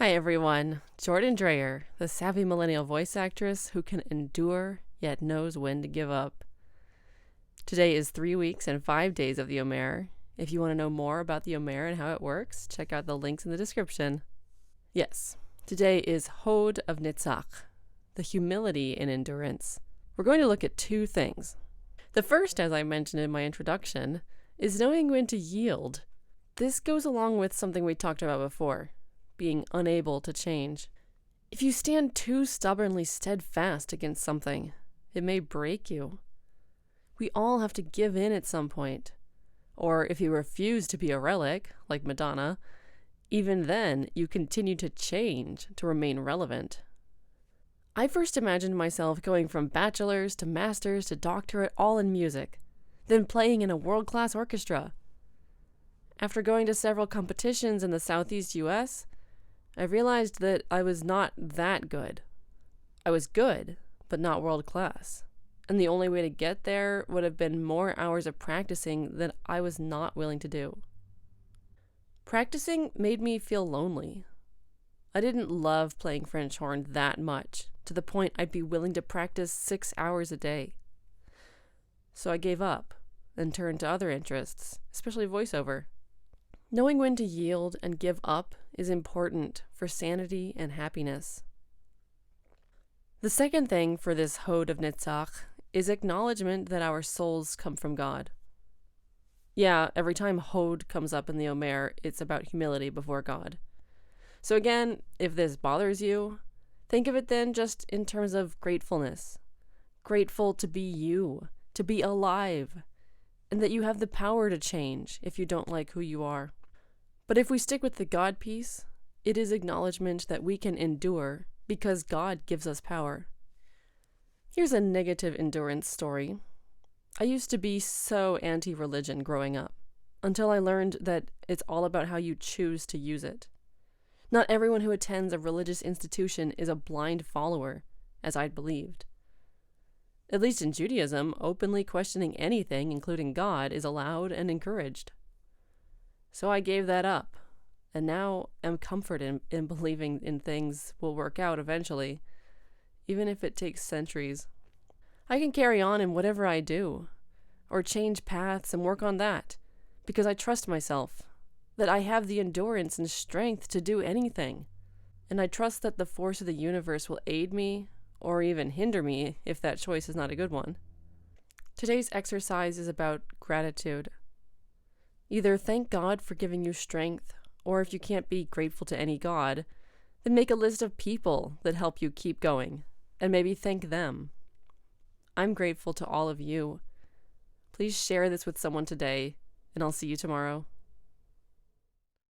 Hi everyone, Jordan Dreyer, the savvy millennial voice actress who can endure yet knows when to give up. Today is 3 weeks and 5 days of the Omer. If you want to know more about the Omer and how it works, check out the links in the description. Yes, today is Hod of Netzach, the humility in endurance. We're going to look at two things. The first, as I mentioned in my introduction, is knowing when to yield. This goes along with something we talked about before, being unable to change. If you stand too stubbornly steadfast against something, it may break you. We all have to give in at some point. Or if you refuse to be a relic, like Madonna, even then you continue to change to remain relevant. I first imagined myself going from bachelor's to master's to doctorate all in music, then playing in a world-class orchestra. After going to several competitions in the Southeast US, I realized that I was not that good. I was good, but not world-class. And the only way to get there would have been more hours of practicing that I was not willing to do. Practicing made me feel lonely. I didn't love playing French horn that much, to the point I'd be willing to practice 6 hours a day. So I gave up and turned to other interests, especially voiceover. Knowing when to yield and give up is important for sanity and happiness. The second thing for this Hod of Netzach is acknowledgement that our souls come from God. Yeah, every time Hod comes up in the Omer, it's about humility before God. So again, if this bothers you, think of it then just in terms of gratefulness. Grateful to be you, to be alive, and that you have the power to change if you don't like who you are. But if we stick with the God piece, it is acknowledgement that we can endure because God gives us power. Here's a negative endurance story. I used to be so anti-religion growing up, until I learned that it's all about how you choose to use it. Not everyone who attends a religious institution is a blind follower, as I'd believed. At least in Judaism, openly questioning anything, including God, is allowed and encouraged. So I gave that up, and now am comforted in believing in things will work out eventually, even if it takes centuries. I can carry on in whatever I do, or change paths and work on that, because I trust myself, that I have the endurance and strength to do anything, and I trust that the force of the universe will aid me, or even hinder me if that choice is not a good one. Today's exercise is about gratitude. Either thank God for giving you strength, or if you can't be grateful to any God, then make a list of people that help you keep going, and maybe thank them. I'm grateful to all of you. Please share this with someone today, and I'll see you tomorrow.